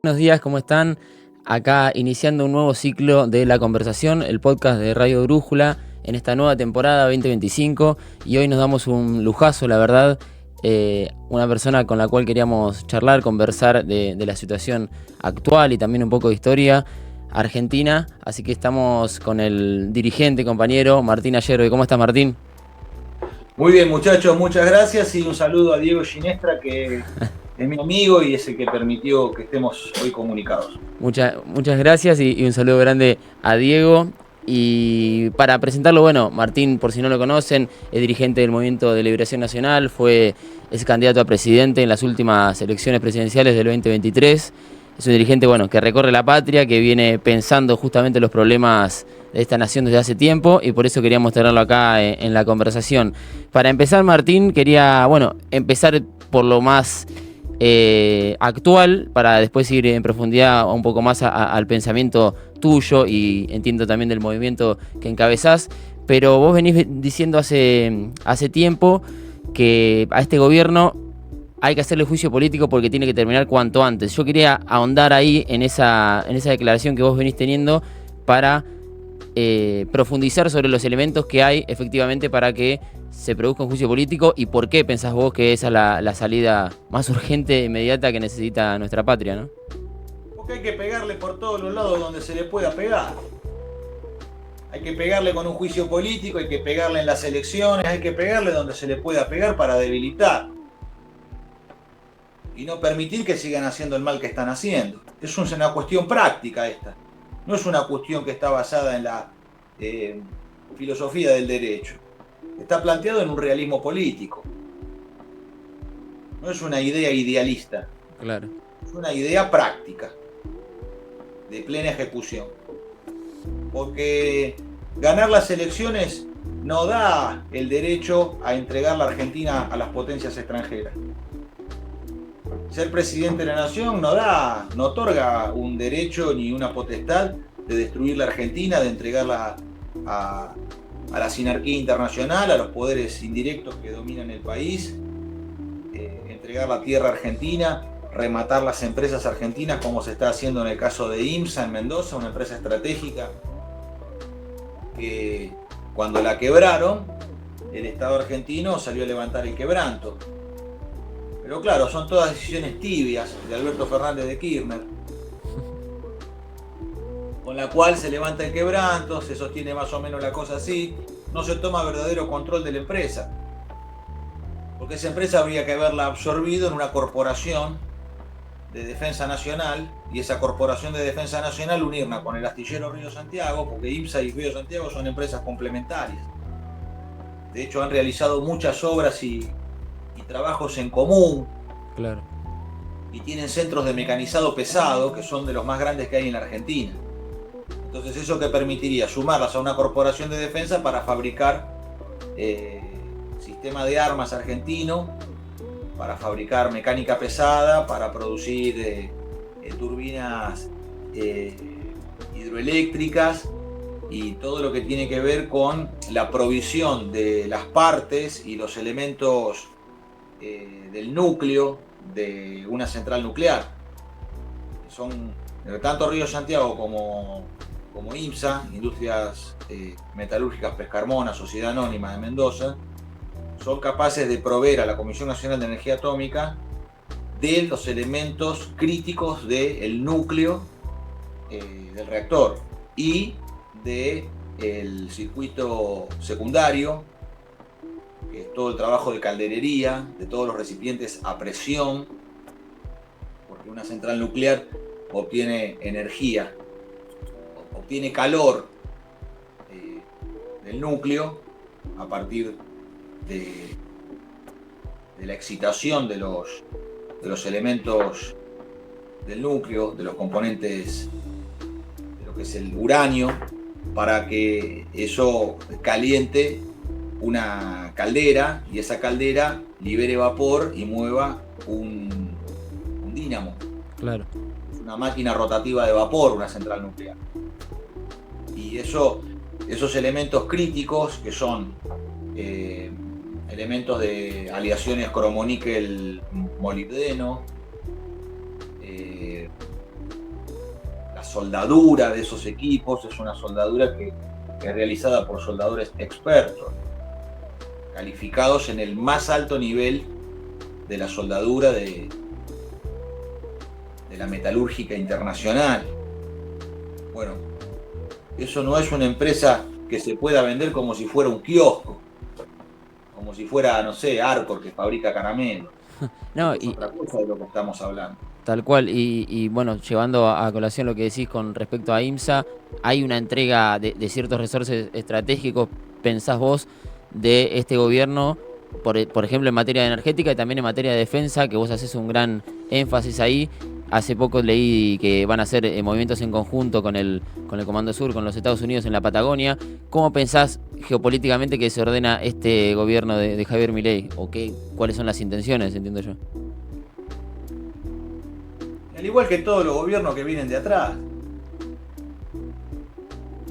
Buenos días, ¿cómo están? Acá iniciando un nuevo ciclo de La Conversación, el podcast de Radio Brújula en esta nueva temporada 2025, y hoy nos damos un lujazo, la verdad, una persona con la cual queríamos charlar, conversar de la situación actual y también un poco de historia argentina, así que estamos con el dirigente, compañero Martín Ayerbe. ¿Cómo estás, Martín? Muy bien, muchachos, muchas gracias y un saludo a Diego Ginestra, que es mi amigo y es el que permitió que estemos hoy comunicados. Muchas gracias y un saludo grande a Diego. Y para presentarlo, bueno, Martín, por si no lo conocen, es dirigente del Movimiento de Liberación Nacional, es candidato a presidente en las últimas elecciones presidenciales del 2023. Es un dirigente, bueno, que recorre la patria, que viene pensando justamente los problemas de esta nación desde hace tiempo, y por eso queríamos tenerlo acá en la conversación. Para empezar, Martín, quería, bueno, empezar por lo más actual, para después ir en profundidad un poco más al pensamiento tuyo y entiendo también del movimiento que encabezás. Pero vos venís diciendo hace tiempo que a este gobierno hay que hacerle juicio político porque tiene que terminar cuanto antes. Yo quería ahondar ahí en esa declaración que vos venís teniendo para profundizar sobre los elementos que hay efectivamente para que se produzca un juicio político, y por qué pensás vos que esa es la salida más urgente e inmediata que necesita nuestra patria, ¿no? Porque hay que pegarle por todos los lados donde se le pueda pegar. Hay que pegarle con un juicio político, hay que pegarle en las elecciones, hay que pegarle donde se le pueda pegar para debilitar y no permitir que sigan haciendo el mal que están haciendo. Es una cuestión práctica esta. No es una cuestión que está basada en la filosofía del derecho. Está planteado en un realismo político. No es una idea idealista. Claro. Es una idea práctica, de plena ejecución. Porque ganar las elecciones no da el derecho a entregar la Argentina a las potencias extranjeras. Ser presidente de la nación no otorga un derecho ni una potestad de destruir la Argentina, de entregarla a la sinarquía internacional, a los poderes indirectos que dominan el país, entregar la tierra argentina, rematar las empresas argentinas como se está haciendo en el caso de IMSA en Mendoza, una empresa estratégica que cuando la quebraron, el Estado argentino salió a levantar el quebranto. Pero claro, son todas decisiones tibias de Alberto Fernández de Kirchner, con la cual se levanta el quebranto, se sostiene más o menos la cosa así, no se toma verdadero control de la empresa, porque esa empresa habría que haberla absorbido en una corporación de defensa nacional, y esa corporación de defensa nacional unirla con el astillero Río Santiago, porque IMSA y Río Santiago son empresas complementarias. De hecho, han realizado muchas obras y trabajos en común. Claro. Y tienen centros de mecanizado pesado que son de los más grandes que hay en la Argentina. Entonces, eso que permitiría sumarlas a una corporación de defensa para fabricar sistema de armas argentino, para fabricar mecánica pesada, para producir turbinas hidroeléctricas y todo lo que tiene que ver con la provisión de las partes y los elementos del núcleo de una central nuclear. Son tanto Río Santiago como IMSA, Industrias Metalúrgicas Pescarmona, Sociedad Anónima de Mendoza, son capaces de proveer a la Comisión Nacional de Energía Atómica de los elementos críticos del núcleo del reactor y del circuito secundario, que es todo el trabajo de calderería, de todos los recipientes a presión, porque una central nuclear obtiene energía, obtiene calor del núcleo a partir de la excitación de los elementos del núcleo, de los componentes de lo que es el uranio, para que eso caliente una caldera y esa caldera libere vapor y mueva un dínamo. Claro. Es una máquina rotativa de vapor, una central nuclear. Y esos elementos críticos, que son elementos de aleaciones cromoníquel molibdeno, soldadura de esos equipos es una soldadura que es realizada por soldadores expertos, calificados en el más alto nivel de la soldadura de la metalúrgica internacional. Bueno, eso no es una empresa que se pueda vender como si fuera un kiosco, como si fuera, no sé, Arcor, que fabrica caramelos. No, Es otra cosa de lo que estamos hablando. Tal cual, y bueno, llevando a colación lo que decís con respecto a IMSA, hay una entrega de ciertos resortes estratégicos, pensás vos, de este gobierno, por ejemplo, en materia energética y también en materia de defensa, que vos haces un gran énfasis ahí. Hace poco leí que van a hacer movimientos en conjunto con el Comando Sur, con los Estados Unidos en la Patagonia. ¿Cómo pensás geopolíticamente que se ordena este gobierno de Javier Milei? ¿O cuáles son las intenciones, entiendo yo? Al igual que todos los gobiernos que vienen de atrás.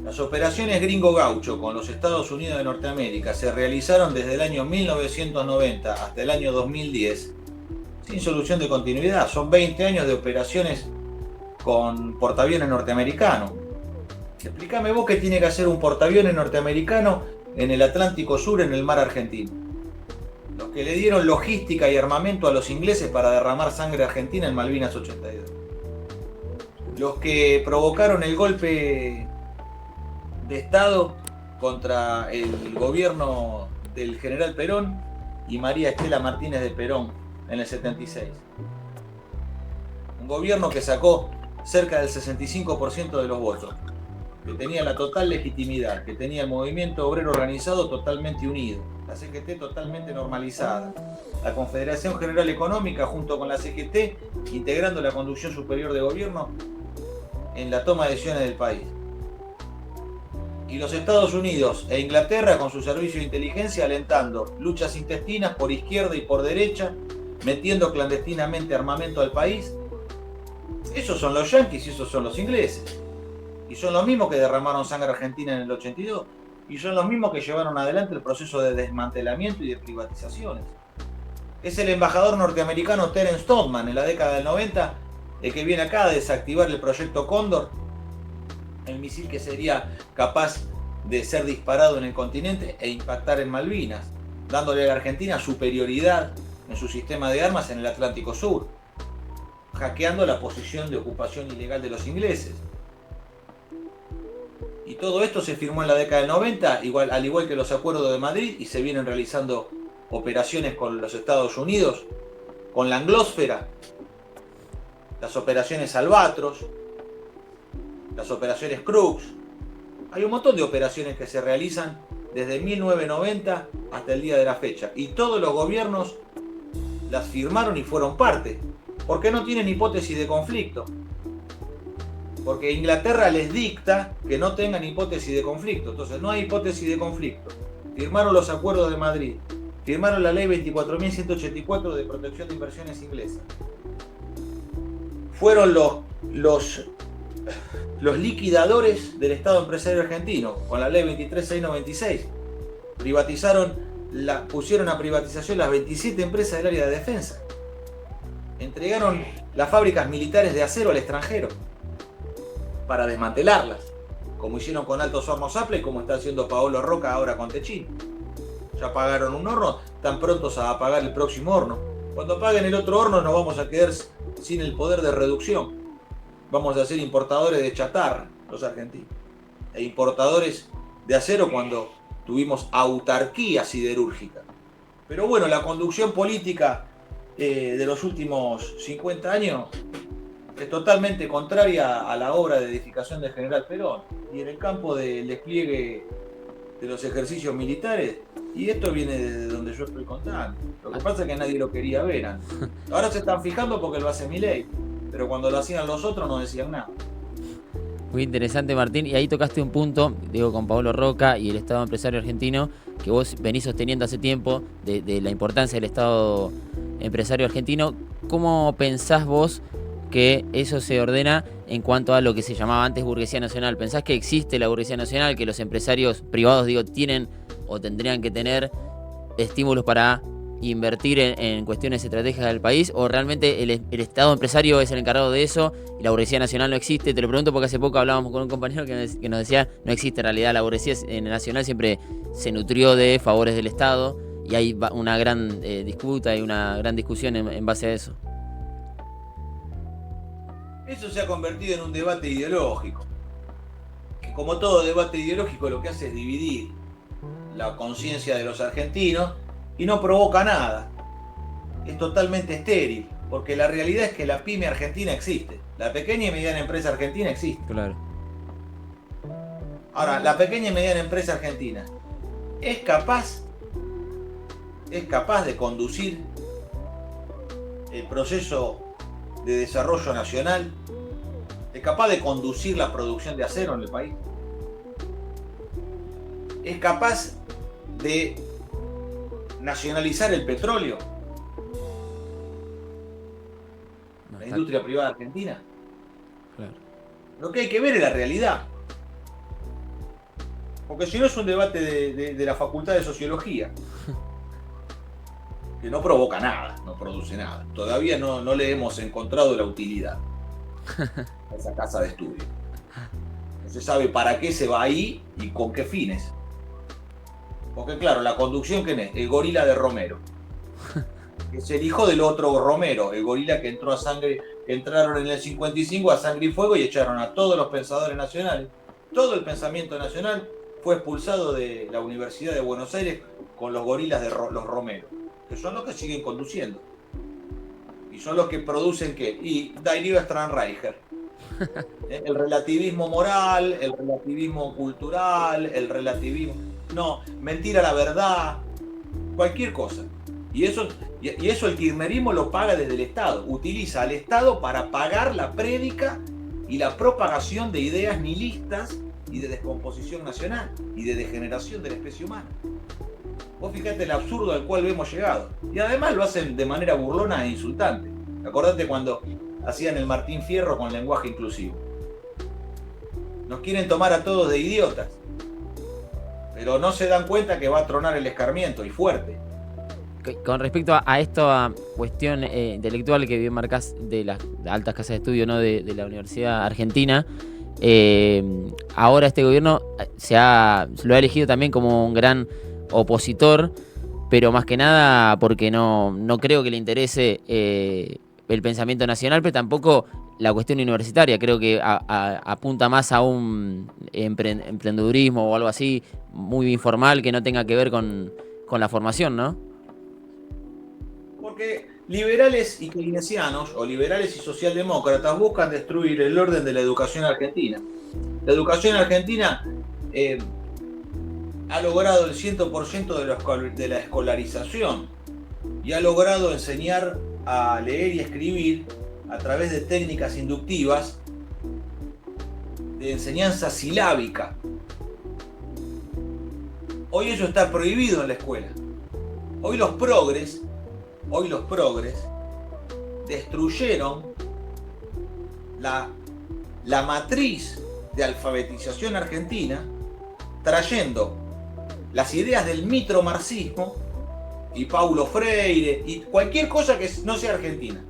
Las operaciones Gringo Gaucho con los Estados Unidos de Norteamérica se realizaron desde el año 1990 hasta el año 2010 sin solución de continuidad. Son 20 años de operaciones con portaaviones norteamericanos. Explícame vos qué tiene que hacer un portaaviones norteamericano en el Atlántico Sur, en el mar argentino. Los que le dieron logística y armamento a los ingleses para derramar sangre argentina en Malvinas 82. Los que provocaron el golpe de Estado contra el gobierno del general Perón y María Estela Martínez de Perón en el 76. Un gobierno que sacó cerca del 65% de los votos, que tenía la total legitimidad, que tenía el movimiento obrero organizado totalmente unido, la CGT totalmente normalizada, la Confederación General Económica junto con la CGT integrando la conducción superior de gobierno en la toma de decisiones del país. Y los Estados Unidos e Inglaterra con su servicio de inteligencia alentando luchas intestinas por izquierda y por derecha, metiendo clandestinamente armamento al país. Esos son los yanquis y esos son los ingleses. Y son los mismos que derramaron sangre argentina en el 82. Y son los mismos que llevaron adelante el proceso de desmantelamiento y de privatizaciones. Es el embajador norteamericano Terence Stotman en la década del 90 el que viene acá a desactivar el proyecto Cóndor, el misil que sería capaz de ser disparado en el continente e impactar en Malvinas, dándole a la Argentina superioridad en su sistema de armas en el Atlántico Sur, hackeando la posición de ocupación ilegal de los ingleses. Y todo esto se firmó en la década del 90, al igual que los acuerdos de Madrid, y se vienen realizando operaciones con los Estados Unidos, con la Anglósfera, las operaciones Albatros, las operaciones Crux. Hay un montón de operaciones que se realizan desde 1990 hasta el día de la fecha. Y todos los gobiernos las firmaron y fueron parte. Porque no tienen hipótesis de conflicto. Porque Inglaterra les dicta que no tengan hipótesis de conflicto. Entonces no hay hipótesis de conflicto. Firmaron los acuerdos de Madrid. Firmaron la ley 24.184 de protección de inversiones inglesas. Fueron los liquidadores del Estado empresario argentino con la ley 23.696. Pusieron a privatización las 27 empresas del área de defensa. Entregaron las fábricas militares de acero al extranjero para desmantelarlas, como hicieron con Altos Hornos Apple y como está haciendo Paolo Roca ahora con Techín. Ya pagaron un horno, están prontos a apagar el próximo horno. Cuando apaguen el otro horno nos vamos a quedar sin el poder de reducción. Vamos a ser importadores de chatarra, los argentinos, e importadores de acero cuando tuvimos autarquía siderúrgica. Pero bueno, la conducción política de los últimos 50 años es totalmente contraria a la obra de edificación del general Perón. Y en el campo del despliegue de los ejercicios militares, y esto viene de donde yo estoy contando. Lo que pasa es que nadie lo quería ver antes. Ahora se están fijando porque lo hace Milei, pero cuando lo hacían los otros no decían nada. Muy interesante, Martín, y ahí tocaste un punto, digo, con Paolo Roca y el Estado empresario argentino, que vos venís sosteniendo hace tiempo, de la importancia del Estado empresario argentino. ¿Cómo pensás vos que eso se ordena en cuanto a lo que se llamaba antes burguesía nacional? ¿Pensás que existe la burguesía nacional, que los empresarios privados, digo, tienen o tendrían que tener estímulos para invertir en cuestiones estratégicas del país, o realmente el Estado empresario es el encargado de eso y la burguesía nacional no existe? Te lo pregunto porque hace poco hablábamos con un compañero que nos decía no existe en realidad, la burguesía nacional siempre se nutrió de favores del Estado y hay una gran disputa y una gran discusión en base a eso. Eso se ha convertido en un debate ideológico, que como todo debate ideológico lo que hace es dividir la conciencia de los argentinos y no provoca nada. Es totalmente estéril, porque la realidad es que la pyme argentina existe, la pequeña y mediana empresa argentina existe. Claro. Ahora, la pequeña y mediana empresa argentina es capaz de conducir el proceso de desarrollo nacional, es capaz de conducir la producción de acero en el país, es capaz de nacionalizar el petróleo, la industria privada argentina. Claro. Lo que hay que ver es la realidad, porque si no es un debate de la Facultad de Sociología, que no provoca nada, no produce nada. Todavía no le hemos encontrado la utilidad a esa casa de estudio. No se sabe para qué se va ahí y con qué fines. Porque claro, la conducción, ¿quién es? El gorila de Romero. Que es el hijo del otro Romero, el gorila que entraron en el 55 a sangre y fuego y echaron a todos los pensadores nacionales. Todo el pensamiento nacional fue expulsado de la Universidad de Buenos Aires con los gorilas de los Romero, que son los que siguen conduciendo. Y son los que producen ¿qué? Y Die Strandreicher. El relativismo moral, el relativismo cultural, el relativismo... No, mentira la verdad, cualquier cosa. Y eso el kirchnerismo lo paga desde el Estado. Utiliza al Estado para pagar la prédica y la propagación de ideas nihilistas y de descomposición nacional y de degeneración de la especie humana. Vos fíjate el absurdo al cual hemos llegado. Y además lo hacen de manera burlona e insultante. Acordate cuando hacían el Martín Fierro con lenguaje inclusivo. Nos quieren tomar a todos de idiotas, pero no se dan cuenta que va a tronar el escarmiento y fuerte. Con respecto a esta cuestión intelectual que bien marcás de las altas casas de estudio, ¿no? de la Universidad Argentina, ahora este gobierno lo ha elegido también como un gran opositor, pero más que nada porque no creo que le interese el pensamiento nacional, pero tampoco la cuestión universitaria. Creo que apunta más a un emprendedurismo o algo así muy informal que no tenga que ver con la formación, ¿no? Porque liberales y keynesianos, o liberales y socialdemócratas, buscan destruir el orden de la educación argentina. La educación argentina ha logrado el 100% de la escolarización y ha logrado enseñar a leer y escribir a través de técnicas inductivas de enseñanza silábica. Hoy eso está prohibido en la escuela. Hoy los progres destruyeron la matriz de alfabetización argentina, trayendo las ideas del mitromarxismo y Paulo Freire y cualquier cosa que no sea argentina.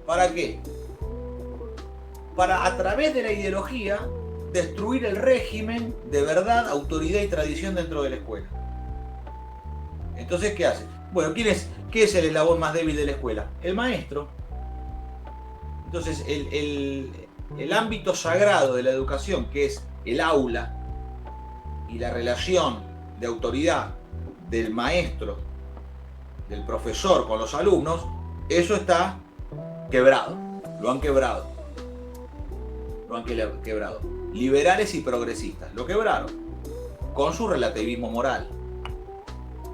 ¿Para qué? Para, a través de la ideología, destruir el régimen de verdad, autoridad y tradición dentro de la escuela. Entonces, ¿qué hace? Bueno, ¿qué es el eslabón más débil de la escuela? El maestro. Entonces, el ámbito sagrado de la educación, que es el aula y la relación de autoridad del maestro, del profesor con los alumnos, eso está quebrado. Lo han quebrado. Liberales y progresistas lo quebraron con su relativismo moral,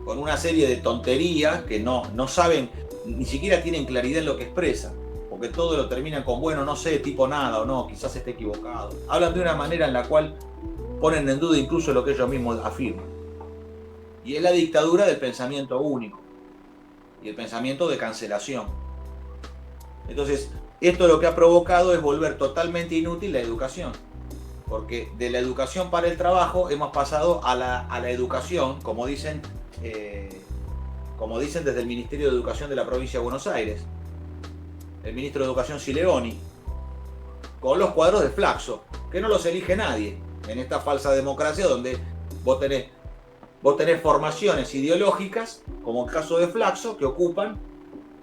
con una serie de tonterías que no saben, ni siquiera tienen claridad en lo que expresan, porque todo lo terminan con bueno, no sé, tipo nada o no, quizás esté equivocado. Hablan de una manera en la cual ponen en duda incluso lo que ellos mismos afirman. Y es la dictadura del pensamiento único y el pensamiento de cancelación. Entonces, esto lo que ha provocado es volver totalmente inútil la educación, porque de la educación para el trabajo hemos pasado a la educación, como dicen, como dicen desde el Ministerio de Educación de la provincia de Buenos Aires, el ministro de Educación Sileoni, con los cuadros de Flaxo, que no los elige nadie en esta falsa democracia donde vos tenés formaciones ideológicas, como el caso de Flaxo, que ocupan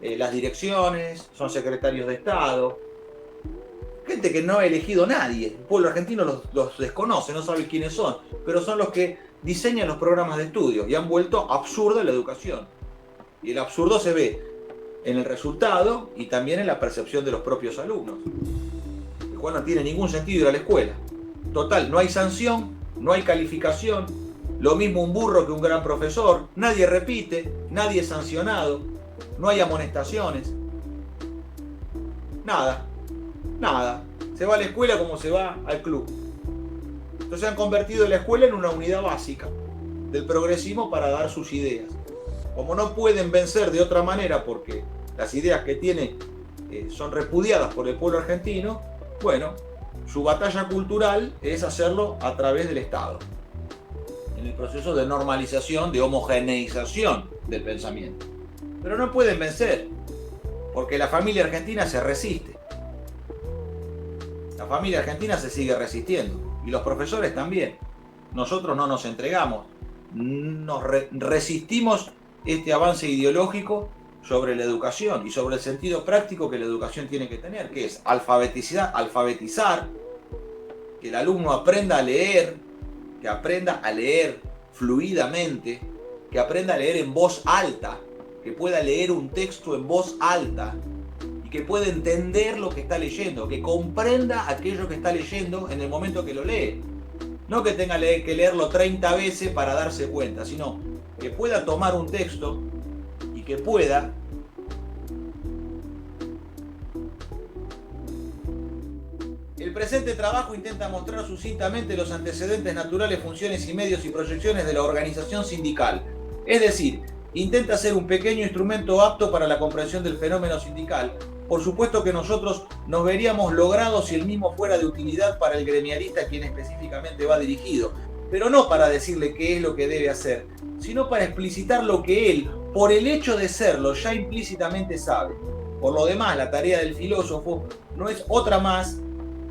las direcciones, son secretarios de Estado, gente que no ha elegido nadie. El pueblo argentino los desconoce, no sabe quiénes son, pero son los que diseñan los programas de estudio y han vuelto absurda la educación. Y el absurdo se ve en el resultado y también en la percepción de los propios alumnos, el cual no tiene ningún sentido ir a la escuela. Total, no hay sanción, no hay calificación, lo mismo un burro que un gran profesor, nadie repite, nadie es sancionado, no hay amonestaciones, nada. Se va a la escuela como se va al club. Entonces han convertido la escuela en una unidad básica del progresismo para dar sus ideas. Como no pueden vencer de otra manera porque las ideas que tiene son repudiadas por el pueblo argentino, bueno, su batalla cultural es hacerlo a través del Estado, en el proceso de normalización, de homogeneización del pensamiento. Pero no pueden vencer, porque la familia argentina se resiste. La familia argentina se sigue resistiendo, y los profesores también. Nosotros no nos entregamos, resistimos este avance ideológico sobre la educación y sobre el sentido práctico que la educación tiene que tener, que es alfabetizar, que el alumno aprenda a leer, que aprenda a leer fluidamente, que aprenda a leer en voz alta, que pueda leer un texto en voz alta y que pueda entender lo que está leyendo, que comprenda aquello que está leyendo en el momento que lo lee. No que tenga que leerlo 30 veces para darse cuenta, sino que pueda tomar un texto y que pueda El presente trabajo intenta mostrar sucintamente los antecedentes naturales, funciones y medios y proyecciones de la organización sindical. Es decir, intenta ser un pequeño instrumento apto para la comprensión del fenómeno sindical. Por supuesto que nosotros nos veríamos logrados si el mismo fuera de utilidad para el gremialista a quien específicamente va dirigido, pero no para decirle qué es lo que debe hacer, sino para explicitar lo que él, por el hecho de serlo, ya implícitamente sabe. Por lo demás, la tarea del filósofo no es otra más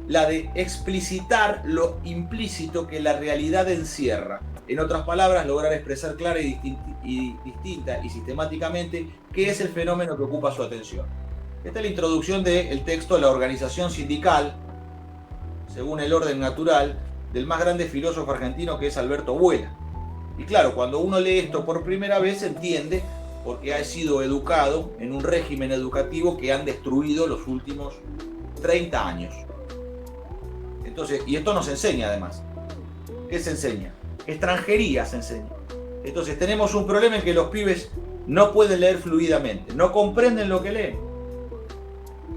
la de explicitar lo implícito que la realidad encierra. En otras palabras, lograr expresar clara y distinta y sistemáticamente qué es el fenómeno que ocupa su atención. Esta es la introducción del texto La organización sindical, según el orden natural, del más grande filósofo argentino, que es Alberto Buela. Y claro, cuando uno lee esto por primera vez entiende porque ha sido educado en un régimen educativo que han destruido los últimos 30 años. Entonces, y esto nos enseña además. ¿Qué se enseña? Extranjería se enseña. Entonces tenemos un problema en que los pibes no pueden leer fluidamente, no comprenden lo que leen.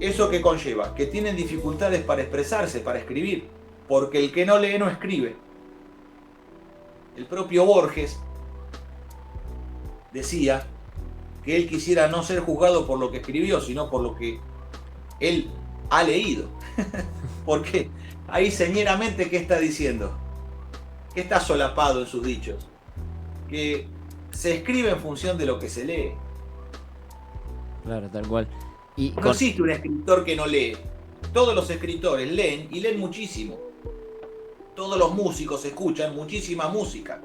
¿Eso qué conlleva? Que tienen dificultades para expresarse, para escribir, porque el que no lee no escribe. El propio Borges decía que él quisiera no ser juzgado por lo que escribió, sino por lo que él ha leído. Porque ahí señeramente, ¿qué está diciendo? Que está solapado en sus dichos. Que se escribe en función de lo que se lee. Claro, tal cual. Y no existe un escritor que no lee. Todos los escritores leen y leen muchísimo. Todos los músicos escuchan muchísima música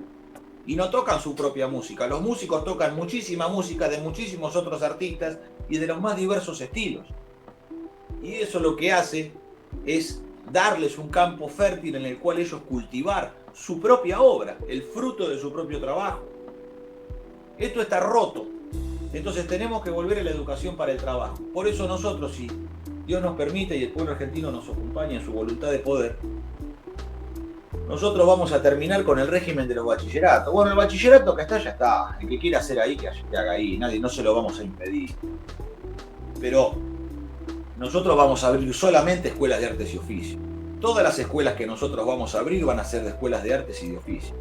y no tocan su propia música. Los músicos tocan muchísima música de muchísimos otros artistas y de los más diversos estilos. Y eso lo que hace es darles un campo fértil en el cual ellos cultivar su propia obra, el fruto de su propio trabajo. Esto está roto. Entonces tenemos que volver a la educación para el trabajo. Por eso nosotros, si Dios nos permite y el pueblo argentino nos acompaña en su voluntad de poder, nosotros vamos a terminar con el régimen de los bachilleratos. Bueno, el bachillerato que está, ya está. El que quiera hacer ahí, que haga ahí. Nadie, no se lo vamos a impedir. Pero nosotros vamos a abrir solamente escuelas de artes y oficios. Todas las escuelas que nosotros vamos a abrir van a ser de escuelas de artes y de oficios.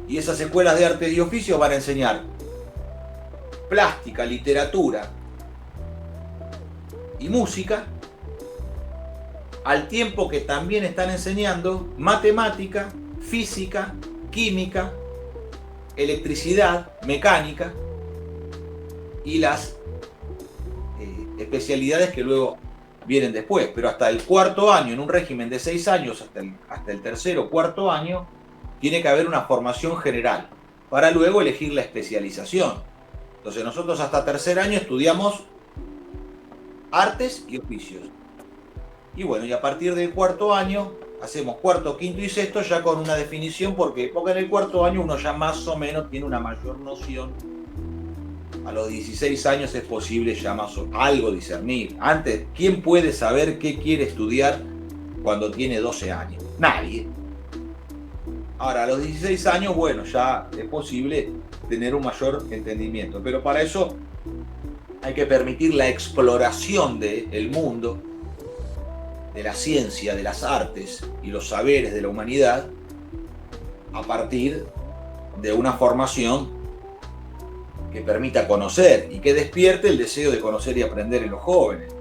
Y esas escuelas de artes y oficios van a enseñar plástica, literatura y música, al tiempo que también están enseñando matemática, física, química, electricidad, mecánica, y las especialidades que luego vienen después. Pero hasta el cuarto año, en un régimen de 6 años, hasta el tercer o cuarto año, tiene que haber una formación general para luego elegir la especialización. Entonces nosotros hasta tercer año estudiamos artes y oficios. Y bueno, y a partir del cuarto año hacemos cuarto, quinto y sexto ya con una definición, porque en el cuarto año uno ya más o menos tiene una mayor noción. A los 16 años es posible ya más o algo discernir. Antes, ¿quién puede saber qué quiere estudiar cuando tiene 12 años? Nadie. Ahora, a los 16 años, bueno, ya es posible tener un mayor entendimiento. Pero para eso hay que permitir la exploración del mundo, de la ciencia, de las artes y los saberes de la humanidad a partir de una formación que permita conocer y que despierte el deseo de conocer y aprender en los jóvenes.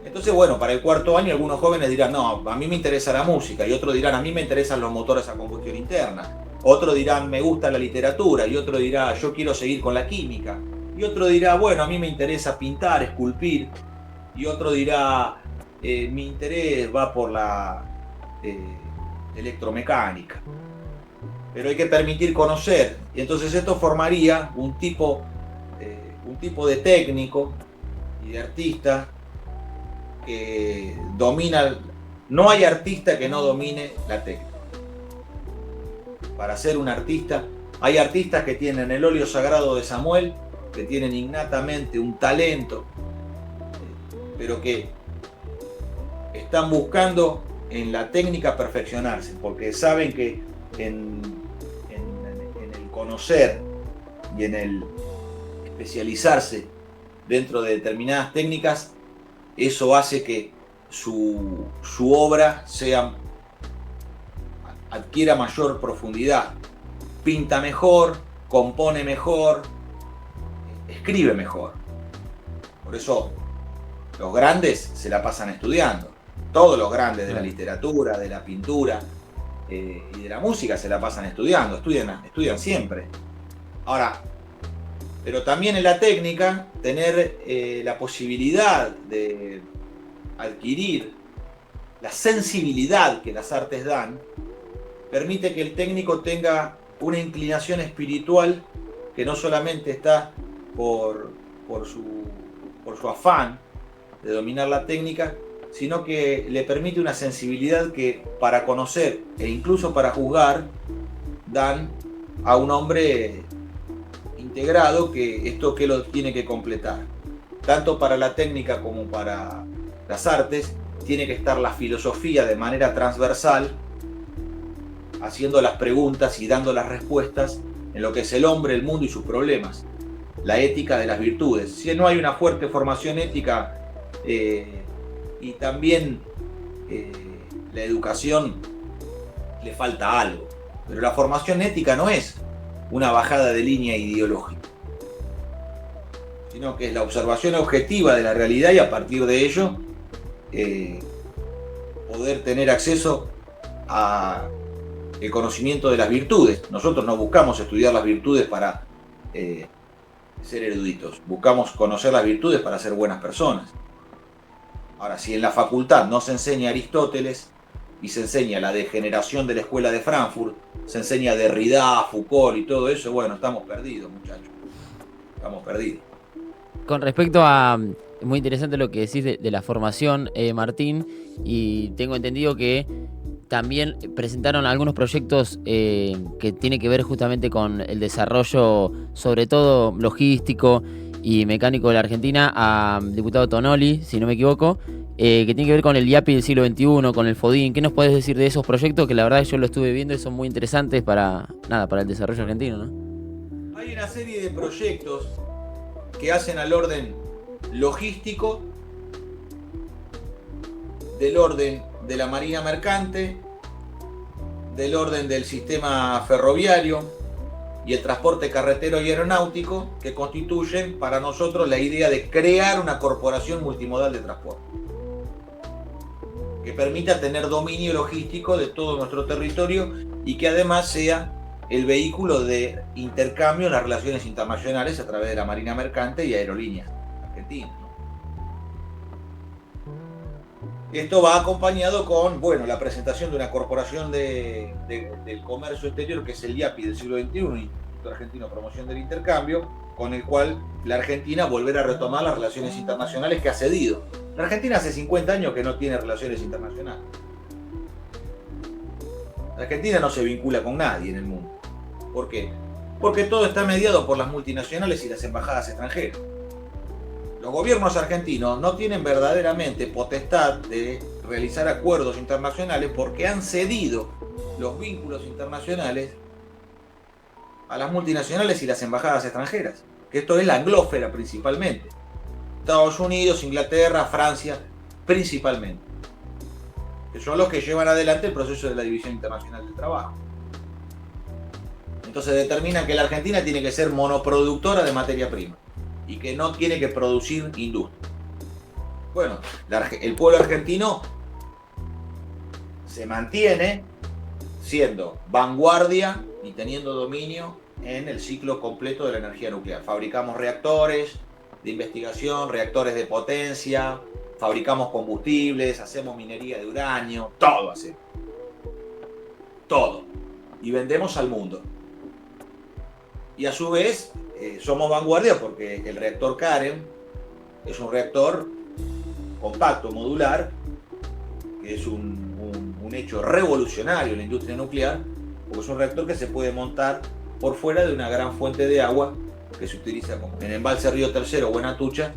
Entonces, bueno, para el cuarto año algunos jóvenes dirán, no, a mí me interesa la música, y otros dirán, a mí me interesan los motores a combustión interna, otro dirán, me gusta la literatura, y otro dirá, yo quiero seguir con la química, y otro dirá, bueno, a mí me interesa pintar, esculpir, y otro dirá, mi interés va por la electromecánica. Pero hay que permitir conocer, y entonces esto formaría un tipo de técnico y de artista que domina. No hay artista que no domine la técnica. Para ser un artista, hay artistas que tienen el óleo sagrado de Samuel, que tienen innatamente un talento, pero que están buscando en la técnica perfeccionarse, porque saben que en el conocer y en el especializarse dentro de determinadas técnicas, eso hace que su obra adquiera mayor profundidad, pinta mejor, compone mejor, escribe mejor. Por eso los grandes se la pasan estudiando. Todos los grandes de la literatura, de la pintura y de la música se la pasan estudiando, estudian siempre. Ahora, pero también en la técnica, tener la posibilidad de adquirir la sensibilidad que las artes dan, permite que el técnico tenga una inclinación espiritual que no solamente está por su afán de dominar la técnica, sino que le permite una sensibilidad que para conocer e incluso para juzgar dan a un hombre integrado, que esto que lo tiene que completar. Tanto para la técnica como para las artes tiene que estar la filosofía de manera transversal, haciendo las preguntas y dando las respuestas en lo que es el hombre, el mundo y sus problemas. La ética de las virtudes. Si no hay una fuerte formación ética y también la educación, le falta algo. Pero la formación ética no es una bajada de línea ideológica, sino que es la observación objetiva de la realidad y a partir de ello poder tener acceso a el conocimiento de las virtudes. Nosotros no buscamos estudiar las virtudes para ser eruditos, buscamos conocer las virtudes para ser buenas personas. Ahora, si en la facultad no se enseña Aristóteles y se enseña la degeneración de la escuela de Frankfurt, se enseña Derrida, Foucault y todo eso, bueno, estamos perdidos, muchachos. Estamos perdidos. Con respecto a... Muy interesante lo que decís de la formación, Martín, y tengo entendido que también presentaron algunos proyectos que tienen que ver justamente con el desarrollo, sobre todo logístico y mecánico de la Argentina, al diputado Tonoli, si no me equivoco, que tiene que ver con el IAPI del siglo XXI, con el FODIN. ¿Qué nos podés decir de esos proyectos? Que la verdad yo lo estuve viendo y son muy interesantes para el desarrollo argentino, ¿no? Hay una serie de proyectos que hacen al orden logístico, del orden de la marina mercante, del orden del sistema ferroviario y el transporte carretero y aeronáutico, que constituyen para nosotros la idea de crear una corporación multimodal de transporte que permita tener dominio logístico de todo nuestro territorio y que además sea el vehículo de intercambio en las relaciones internacionales a través de la Marina Mercante y Aerolíneas Argentinas. Esto va acompañado con, bueno, la presentación de una corporación del comercio exterior, que es el IAPI del siglo XXI, Instituto Argentino de Promoción del Intercambio, con el cual la Argentina volverá a retomar las relaciones internacionales que ha cedido. La Argentina hace 50 años que no tiene relaciones internacionales. La Argentina no se vincula con nadie en el mundo. ¿Por qué? Porque todo está mediado por las multinacionales y las embajadas extranjeras. Los gobiernos argentinos no tienen verdaderamente potestad de realizar acuerdos internacionales porque han cedido los vínculos internacionales a las multinacionales y las embajadas extranjeras, que esto es la anglósfera principalmente. Estados Unidos, Inglaterra, Francia, principalmente, que son los que llevan adelante el proceso de la División Internacional del Trabajo. Entonces determinan que la Argentina tiene que ser monoproductora de materia prima y que no tiene que producir industria. Bueno, el pueblo argentino se mantiene siendo vanguardia y teniendo dominio en el ciclo completo de la energía nuclear. Fabricamos reactores de investigación, reactores de potencia, fabricamos combustibles, hacemos minería de uranio, todo hacemos. Todo. Y vendemos al mundo. Y a su vez somos vanguardia porque el reactor Karen es un reactor compacto, modular, que es un hecho revolucionario en la industria nuclear, porque es un reactor que se puede montar por fuera de una gran fuente de agua que se utiliza como en el embalse Río Tercero o en Atucha.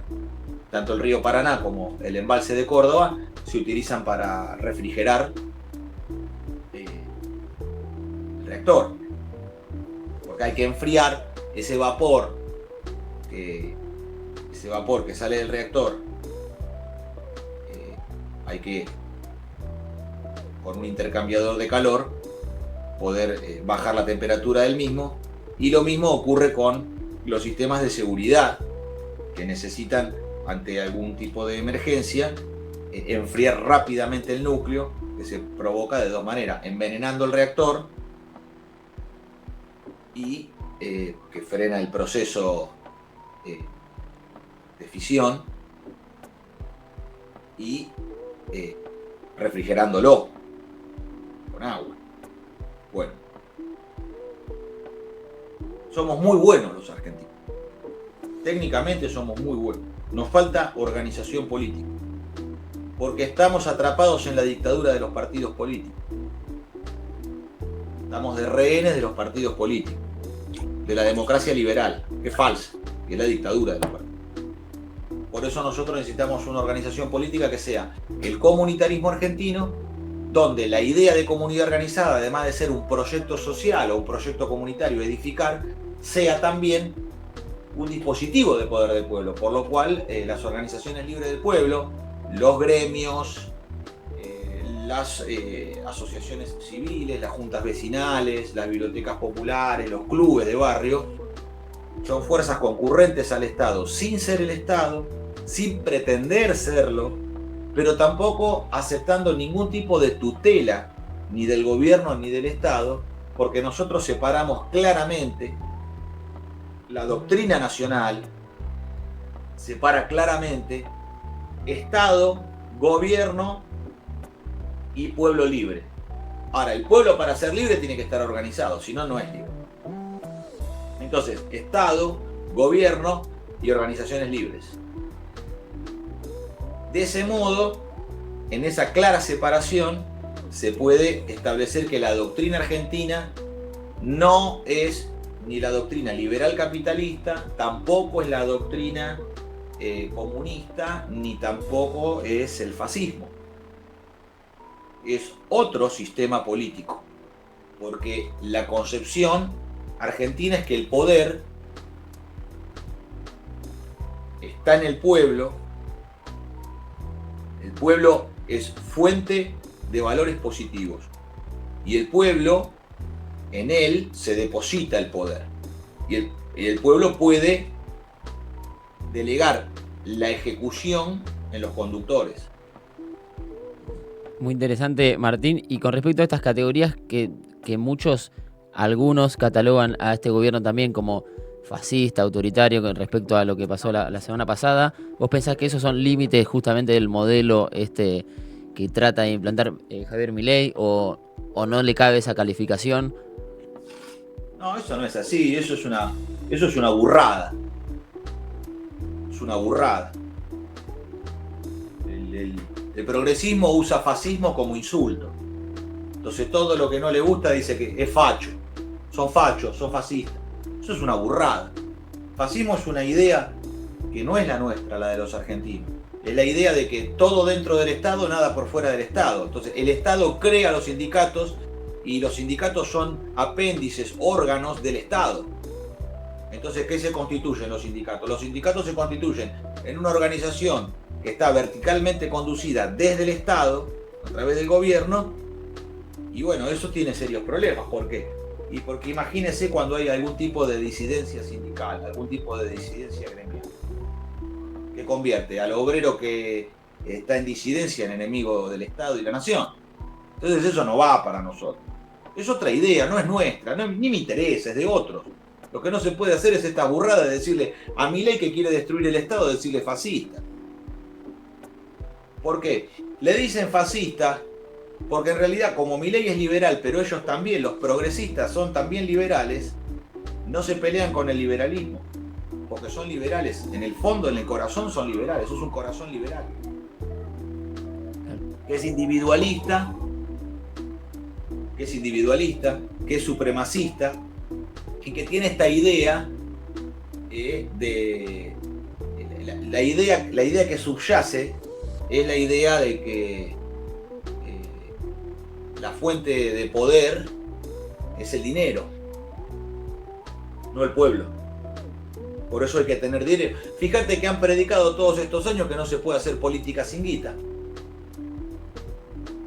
Tanto el río Paraná como el embalse de Córdoba se utilizan para refrigerar el reactor, porque hay que enfriar ese vapor que sale del reactor. Hay que, con un intercambiador de calor, poder bajar la temperatura del mismo, y lo mismo ocurre con los sistemas de seguridad que necesitan, ante algún tipo de emergencia, enfriar rápidamente el núcleo, que se provoca de dos maneras: envenenando el reactor y que frena el proceso de fisión, y refrigerándolo con agua. Bueno, somos muy buenos los argentinos. Técnicamente somos muy buenos. Nos falta organización política, porque estamos atrapados en la dictadura de los partidos políticos. Estamos de rehenes de los partidos políticos, de la democracia liberal, que es falsa, que es la dictadura de los partidos. Por eso nosotros necesitamos una organización política que sea el comunitarismo argentino, donde la idea de comunidad organizada, además de ser un proyecto social o un proyecto comunitario, edificar, sea también un dispositivo de poder del pueblo, por lo cual las organizaciones libres del pueblo, los gremios, las asociaciones civiles, las juntas vecinales, las bibliotecas populares, los clubes de barrio, son fuerzas concurrentes al Estado, sin ser el Estado, sin pretender serlo, pero tampoco aceptando ningún tipo de tutela, ni del gobierno ni del Estado, porque nosotros separamos claramente la doctrina nacional, separa claramente Estado, gobierno y pueblo libre. Ahora, el pueblo, para ser libre, tiene que estar organizado, si no, no es libre. Entonces, Estado, gobierno y organizaciones libres. De ese modo, en esa clara separación, se puede establecer que la doctrina argentina no es ni la doctrina liberal capitalista, tampoco es la doctrina comunista, ni tampoco es el fascismo. Es otro sistema político, porque la concepción argentina es que el poder está en el pueblo es fuente de valores positivos, y el pueblo, en él se deposita el poder, y el pueblo puede delegar la ejecución en los conductores. Muy interesante, Martín. Y con respecto a estas categorías que muchos algunos catalogan a este gobierno también como fascista, autoritario con respecto a lo que pasó la semana pasada. ¿Vos pensás que esos son límites justamente del modelo que trata de implantar Javier Milei o no le cabe esa calificación? No, eso no es así, eso es una burrada. Es una burrada. El progresismo usa fascismo como insulto. Entonces todo lo que no le gusta dice que es facho. Son fachos, son fascistas. Eso es una burrada. Fascismo es una idea que no es la nuestra, la de los argentinos. Es la idea de que todo dentro del Estado, nada por fuera del Estado. Entonces el Estado crea los sindicatos y los sindicatos son apéndices, órganos del Estado. Entonces, ¿qué se constituyen los sindicatos? Los sindicatos se constituyen en una organización que está verticalmente conducida desde el Estado, a través del gobierno, y bueno, eso tiene serios problemas. ¿Por qué? Y porque imagínense cuando hay algún tipo de disidencia sindical, algún tipo de disidencia gremial, que convierte al obrero que está en disidencia en enemigo del Estado y la nación. Entonces eso no va para nosotros. Es otra idea, no es nuestra, ni me interesa, es de otros. Lo que no se puede hacer es esta burrada de decirle a Milei que quiere destruir el Estado, decirle fascista. ¿Por qué? Le dicen fascista porque en realidad como Milei es liberal, pero ellos también, los progresistas son también liberales, no se pelean con el liberalismo, porque son liberales. En el fondo, en el corazón son liberales, eso es un corazón liberal. Que es individualista, que es supremacista, y que tiene esta idea de la idea que subyace es la idea de que la fuente de poder es el dinero, no el pueblo. Por eso hay que tener dinero. Fíjate que han predicado todos estos años que no se puede hacer política sin guita.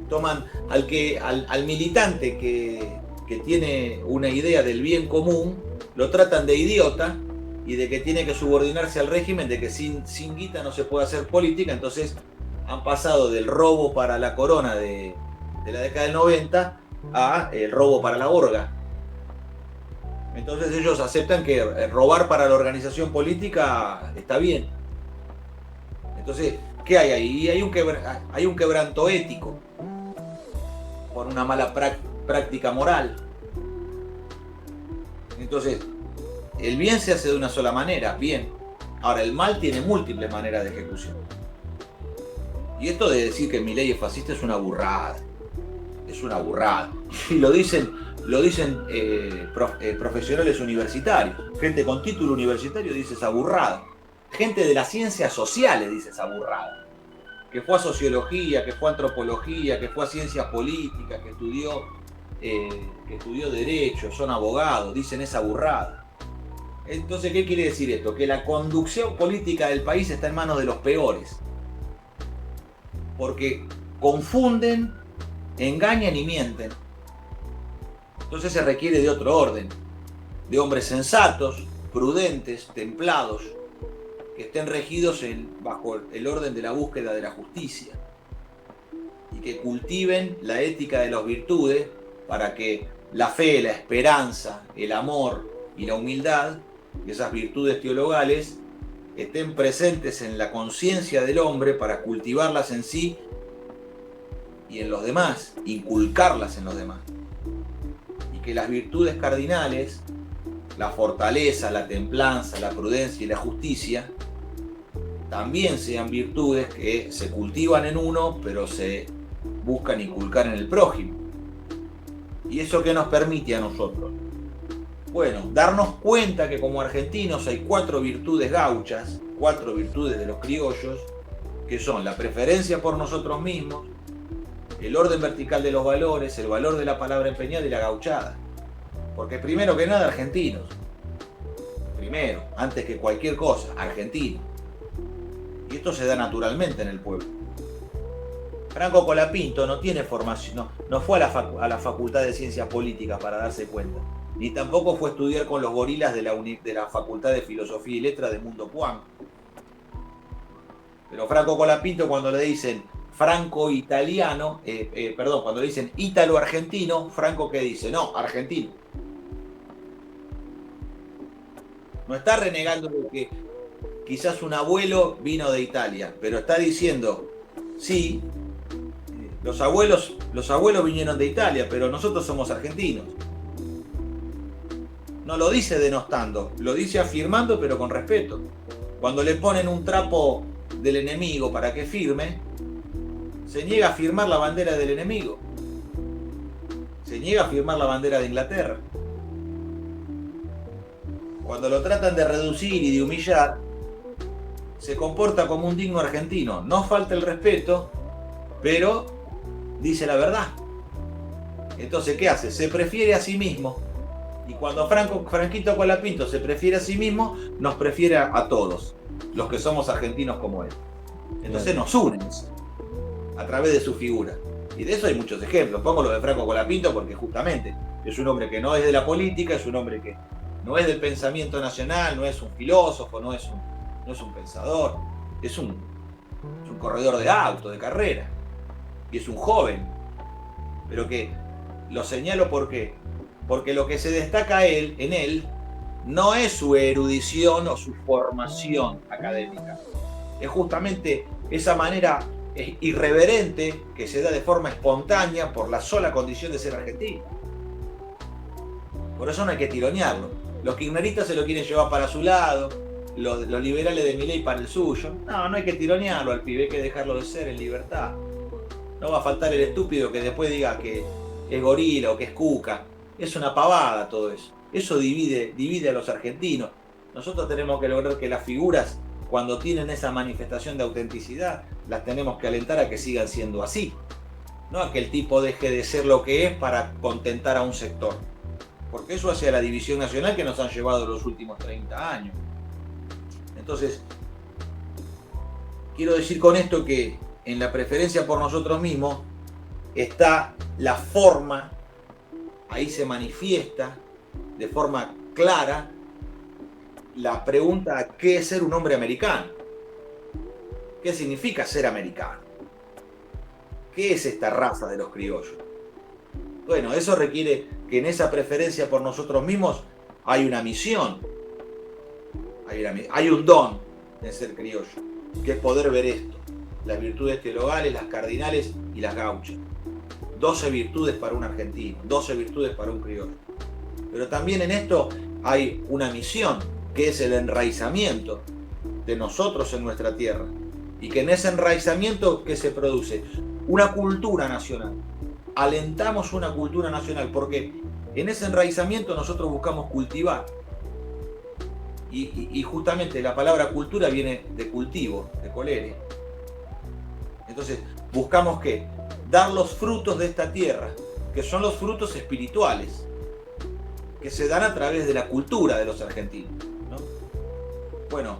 Toman al militante que tiene una idea del bien común, lo tratan de idiota y de que tiene que subordinarse al régimen, de que sin guita no se puede hacer política. Entonces han pasado del robo para la corona de la década del 90 a el robo para la orga. Entonces ellos aceptan que robar para la organización política está bien. Entonces, ¿qué hay ahí? Hay un quebranto ético por una mala práctica moral. Entonces, el bien se hace de una sola manera, bien. Ahora, el mal tiene múltiples maneras de ejecución. Y esto de decir que Milei es fascista es una burrada. Es una burrada. Y lo dicen profesionales universitarios. Gente con título universitario dice esa burrada. Gente de las ciencias sociales dice esa burrada. Que fue a sociología, que fue a antropología, que fue a ciencias políticas, que estudió derecho, son abogados, dicen esa burrada. Entonces, ¿qué quiere decir esto? Que la conducción política del país está en manos de los peores. Porque confunden, engañan y mienten. Entonces se requiere de otro orden, de hombres sensatos, prudentes, templados, que estén regidos bajo el orden de la búsqueda de la justicia y que cultiven la ética de las virtudes para que la fe, la esperanza, el amor y la humildad, esas virtudes teologales, estén presentes en la conciencia del hombre para cultivarlas en sí y en los demás, inculcarlas en los demás. Y que las virtudes cardinales, la fortaleza, la templanza, la prudencia y la justicia, también sean virtudes que se cultivan en uno, pero se buscan inculcar en el prójimo. ¿Y eso qué nos permite a nosotros? Bueno, darnos cuenta que como argentinos hay 4 virtudes gauchas, 4 virtudes de los criollos, que son la preferencia por nosotros mismos, el orden vertical de los valores, el valor de la palabra empeñada y la gauchada. Porque primero que nada, argentinos. Primero, antes que cualquier cosa, argentinos. Y esto se da naturalmente en el pueblo. Franco Colapinto no tiene formación, no fue a la Facultad de Ciencias Políticas para darse cuenta, ni tampoco fue a estudiar con los gorilas de la Facultad de Filosofía y Letras de Mundo Puan. Pero Franco Colapinto, cuando le dicen franco-italiano, cuando le dicen ítalo-argentino, Franco ¿qué dice? No, argentino. No está renegando de que quizás un abuelo vino de Italia, pero está diciendo, sí, los abuelos vinieron de Italia, pero nosotros somos argentinos. No lo dice denostando, lo dice afirmando, pero con respeto. Cuando le ponen un trapo del enemigo para que firme, se niega a firmar la bandera del enemigo. Se niega a firmar la bandera de Inglaterra. Cuando lo tratan de reducir y de humillar, se comporta como un digno argentino. No falta el respeto, pero dice la verdad. Entonces, ¿qué hace? Se prefiere a sí mismo. Y cuando Franquito Colapinto se prefiere a sí mismo, nos prefiere a todos, los que somos argentinos como él. Entonces nos unen a través de su figura. Y de eso hay muchos ejemplos. Pongo lo de Franco Colapinto porque justamente es un hombre que no es de la política, es un hombre que no es del pensamiento nacional, no es un filósofo, no es un pensador, es un corredor de auto, de carrera. Y es un joven. Pero que lo señalo porque lo que se destaca en él no es su erudición o su formación académica. Es justamente esa manera irreverente que se da de forma espontánea por la sola condición de ser argentino. Por eso no hay que tironearlo. Los kirchneristas se lo quieren llevar para su lado, los liberales de Milei para el suyo. No hay que tironearlo al pibe, hay que dejarlo de ser en libertad. No va a faltar el estúpido que después diga que es gorila o que es cuca. Es una pavada todo eso. Eso divide a los argentinos. Nosotros tenemos que lograr que las figuras, cuando tienen esa manifestación de autenticidad, las tenemos que alentar a que sigan siendo así. No a que el tipo deje de ser lo que es para contentar a un sector. Porque eso hace a la división nacional que nos han llevado los últimos 30 años. Entonces, quiero decir con esto que en la preferencia por nosotros mismos está la forma. Ahí se manifiesta de forma clara la pregunta: ¿qué es ser un hombre americano? ¿Qué significa ser americano? ¿Qué es esta raza de los criollos? Bueno, eso requiere que en esa preferencia por nosotros mismos hay una misión, hay un don de ser criollo, que es poder ver esto, las virtudes teologales, las cardinales y las gauchas. 12 virtudes para un argentino, 12 virtudes para un criollo. Pero también en esto hay una misión, que es el enraizamiento de nosotros en nuestra tierra. Y que en ese enraizamiento, ¿qué se produce? Una cultura nacional. Alentamos una cultura nacional, porque en ese enraizamiento nosotros buscamos cultivar. Y justamente la palabra cultura viene de cultivo, de colere. Entonces, buscamos ¿qué? Dar los frutos de esta tierra, que son los frutos espirituales, que se dan a través de la cultura de los argentinos, ¿no? Bueno,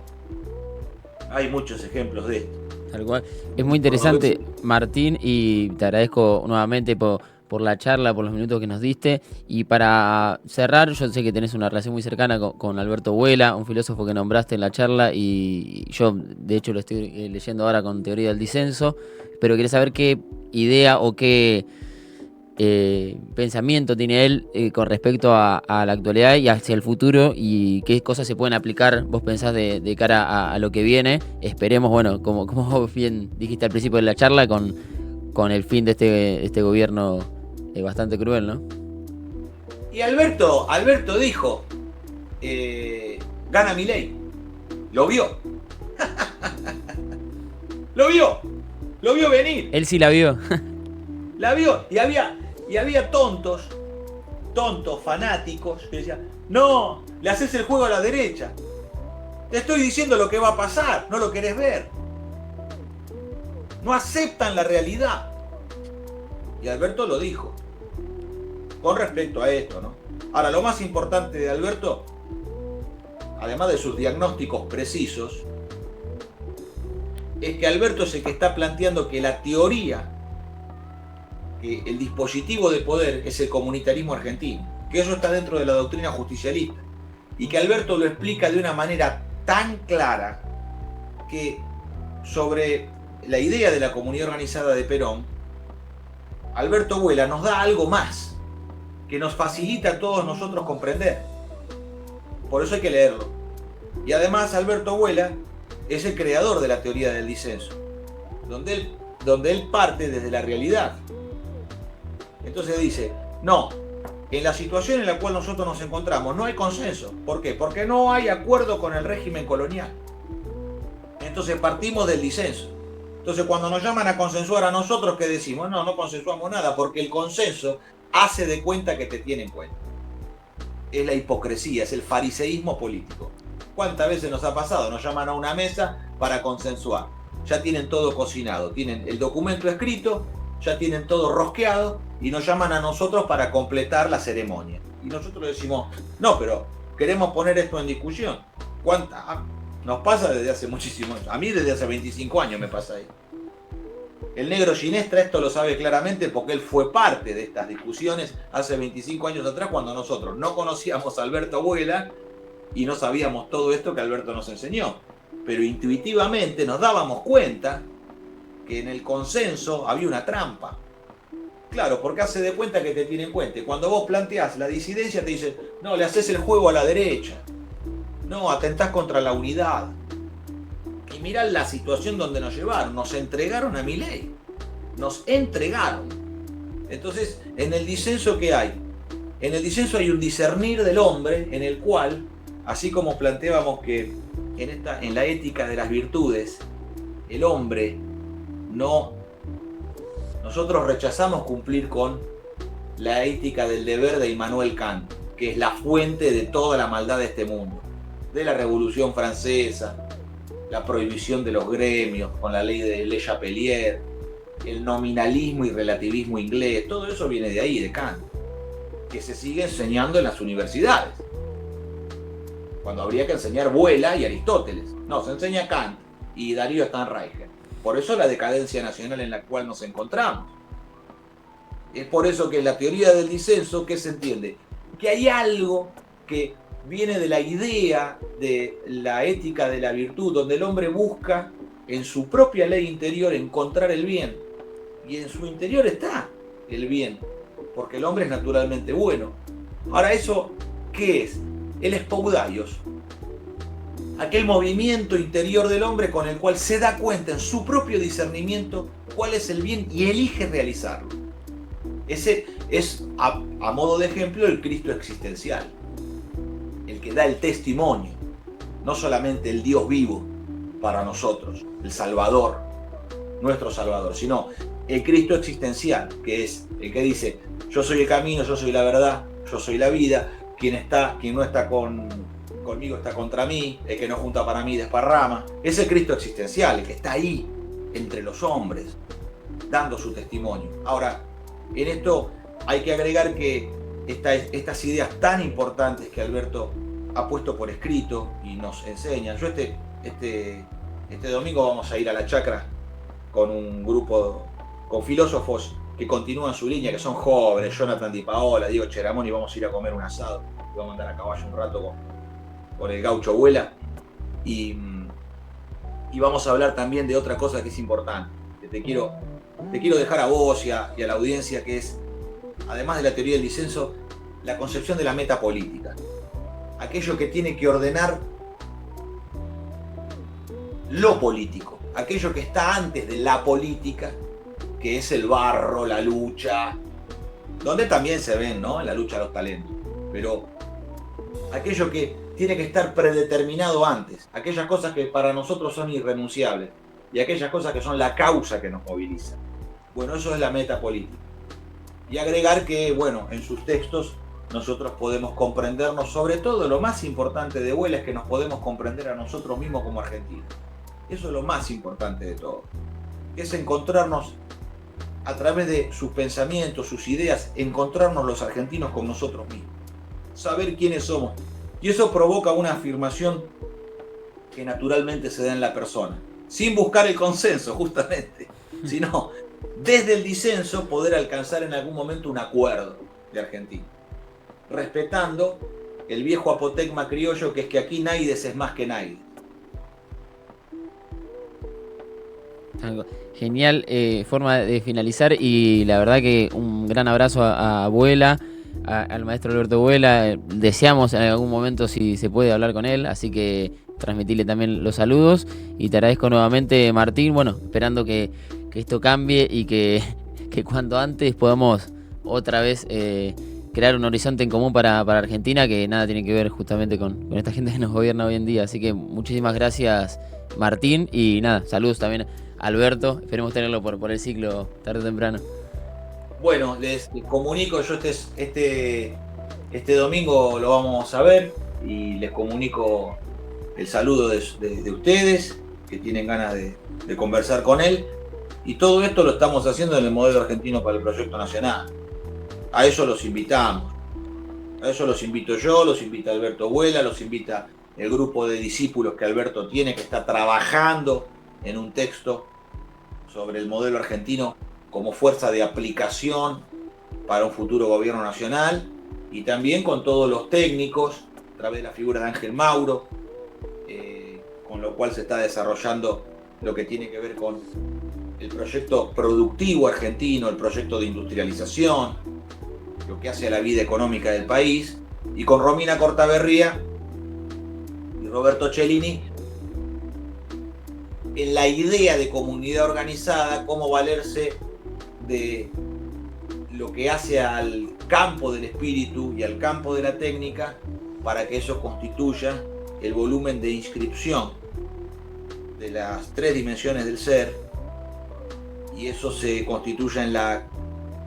hay muchos ejemplos de esto. Tal cual. Es muy interesante, Martín, y te agradezco nuevamente por la charla, por los minutos que nos diste. Y para cerrar, yo sé que tenés una relación muy cercana con Alberto Vuela, un filósofo que nombraste en la charla, y yo de hecho lo estoy leyendo ahora con Teoría del Disenso, pero quería saber qué idea o qué pensamiento tiene él con respecto a la actualidad y hacia el futuro, y qué cosas se pueden aplicar, vos pensás, de cara a lo que viene. Esperemos, bueno, como vos bien dijiste al principio de la charla, con el fin de este gobierno bastante cruel, ¿no? Y Alberto dijo, gana Milei. Lo vio. Lo vio venir. Él sí la vio. La vio. Y había tontos fanáticos que decían, no, le haces el juego a la derecha. Te estoy diciendo lo que va a pasar, no lo querés ver. No aceptan la realidad. Y Alberto lo dijo. Con respecto a esto, ¿no? Ahora, lo más importante de Alberto, además de sus diagnósticos precisos, es que Alberto es el que está planteando que la teoría, que el dispositivo de poder es el comunitarismo argentino, que eso está dentro de la doctrina justicialista, y que Alberto lo explica de una manera tan clara que sobre la idea de la comunidad organizada de Perón, Alberto Vuela nos da algo más, que nos facilita a todos nosotros comprender. Por eso hay que leerlo. Y además Alberto Abuela es el creador de la teoría del disenso, donde él parte desde la realidad. Entonces dice, no, en la situación en la cual nosotros nos encontramos no hay consenso. ¿Por qué? Porque no hay acuerdo con el régimen colonial. Entonces partimos del disenso. Entonces cuando nos llaman a consensuar a nosotros, ¿qué decimos? No, no consensuamos nada, porque el consenso hace de cuenta que te tiene en cuenta. Es la hipocresía, es el fariseísmo político. ¿Cuántas veces nos ha pasado? Nos llaman a una mesa para consensuar. Ya tienen todo cocinado, tienen el documento escrito, ya tienen todo rosqueado y nos llaman a nosotros para completar la ceremonia. Y nosotros decimos, no, pero queremos poner esto en discusión. ¿Cuánta? Nos pasa desde hace muchísimos años. A mí desde hace 25 años me pasa ahí. El negro Ginestra esto lo sabe claramente porque él fue parte de estas discusiones hace 25 años atrás, cuando nosotros no conocíamos a Alberto Abuela y no sabíamos todo esto que Alberto nos enseñó. Pero intuitivamente nos dábamos cuenta que en el consenso había una trampa. Claro, porque hace de cuenta que te tiene en cuenta. Cuando vos planteás la disidencia te dice, no, le haces el juego a la derecha. No, atentás contra la unidad. Y mirá la situación donde nos llevaron. Nos entregaron a Milei. Nos entregaron. Entonces, en el disenso, ¿qué hay? En el disenso hay un discernir del hombre en el cual, así como planteábamos que en la ética de las virtudes, el hombre nosotros rechazamos cumplir con la ética del deber de Immanuel Kant, que es la fuente de toda la maldad de este mundo, de la Revolución Francesa, la prohibición de los gremios con la ley de Le Chapelier, el nominalismo y relativismo inglés, todo eso viene de ahí, de Kant, que se sigue enseñando en las universidades, cuando habría que enseñar Vuela y Aristóteles. No, se enseña Kant y Darío Stanraicher. Por eso la decadencia nacional en la cual nos encontramos. Es por eso que la teoría del disenso, ¿qué se entiende? Que hay algo que viene de la idea de la ética de la virtud, donde el hombre busca en su propia ley interior encontrar el bien. Y en su interior está el bien, porque el hombre es naturalmente bueno. Ahora, ¿eso qué es? El espoudaios. Aquel movimiento interior del hombre con el cual se da cuenta en su propio discernimiento cuál es el bien y elige realizarlo. Ese es, a modo de ejemplo, el Cristo existencial, el que da el testimonio, no solamente el Dios vivo para nosotros, el Salvador, nuestro Salvador, sino el Cristo existencial, que es el que dice, yo soy el camino, yo soy la verdad, yo soy la vida, quien no está conmigo está contra mí, el que no junta para mí desparrama. Es el Cristo existencial, el que está ahí, entre los hombres, dando su testimonio. Ahora, en esto hay que agregar que estas ideas tan importantes que Alberto ha puesto por escrito y nos enseña. Yo este domingo vamos a ir a la chacra con un grupo, con filósofos que continúan su línea, que son jóvenes, Jonathan Di Paola, Diego Cheramón, y vamos a ir a comer un asado. Y vamos a andar a caballo un rato con el gaucho Abuela. Y vamos a hablar también de otra cosa que es importante, que te quiero dejar a vos y a la audiencia, que es, además de la teoría del disenso, la concepción de la metapolítica. Aquello que tiene que ordenar lo político, aquello que está antes de la política, que es el barro, la lucha, donde también se ven, ¿no?, en la lucha de los talentos, pero aquello que tiene que estar predeterminado antes, aquellas cosas que para nosotros son irrenunciables y aquellas cosas que son la causa que nos moviliza. Bueno, eso es la metapolítica. Y agregar que, bueno, en sus textos nosotros podemos comprendernos, sobre todo lo más importante de Abuela es que nos podemos comprender a nosotros mismos como argentinos. Eso es lo más importante de todo. Es encontrarnos a través de sus pensamientos, sus ideas, encontrarnos los argentinos con nosotros mismos. Saber quiénes somos. Y eso provoca una afirmación que naturalmente se da en la persona, sin buscar el consenso, justamente, sino desde el disenso poder alcanzar en algún momento un acuerdo de Argentina, respetando el viejo apotegma criollo, que es que aquí naides es más que naides. Genial forma de finalizar, y la verdad que un gran abrazo a Abuela, al maestro Alberto Vuela. Deseamos en algún momento si se puede hablar con él, así que transmitirle también los saludos. Y te agradezco nuevamente, Martín. Bueno, esperando que esto cambie y que cuanto antes podamos otra vez crear un horizonte en común para Argentina, que nada tiene que ver justamente con esta gente que nos gobierna hoy en día. Así que muchísimas gracias, Martín, y nada, saludos también a Alberto. Esperemos tenerlo por el ciclo tarde o temprano. Bueno, les comunico, yo este domingo lo vamos a ver y les comunico el saludo de ustedes que tienen ganas de conversar con él. Y todo esto lo estamos haciendo en el modelo argentino para el proyecto nacional. A eso los invitamos. A eso los invito yo, los invita Alberto Vuela, los invita el grupo de discípulos que Alberto tiene, que está trabajando en un texto sobre el modelo argentino como fuerza de aplicación para un futuro gobierno nacional, y también con todos los técnicos, a través de la figura de Ángel Mauro, con lo cual se está desarrollando lo que tiene que ver con el proyecto productivo argentino, el proyecto de industrialización, lo que hace a la vida económica del país, y con Romina Cortaberría y Roberto Cellini en la idea de comunidad organizada, cómo valerse de lo que hace al campo del espíritu y al campo de la técnica para que eso constituya el volumen de inscripción de las tres dimensiones del ser, y eso se constituya en la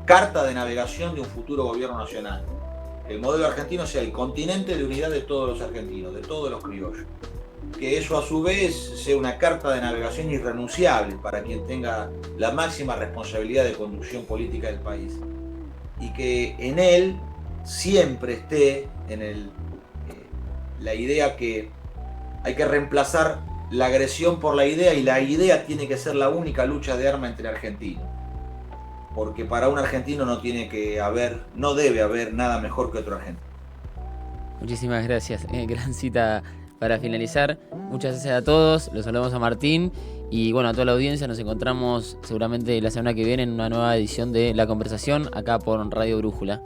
carta de navegación de un futuro gobierno nacional. El modelo argentino sea el continente de unidad de todos los argentinos, de todos los criollos. Que eso a su vez sea una carta de navegación irrenunciable para quien tenga la máxima responsabilidad de conducción política del país. Y que en él siempre esté la idea que hay que reemplazar la agresión por la idea, y la idea tiene que ser la única lucha de arma entre argentinos. Porque para un argentino no debe haber nada mejor que otro argentino. Muchísimas gracias. Gran cita para finalizar. Muchas gracias a todos. Los saludamos a Martín y bueno, a toda la audiencia. Nos encontramos seguramente la semana que viene en una nueva edición de La Conversación acá por Radio Brújula.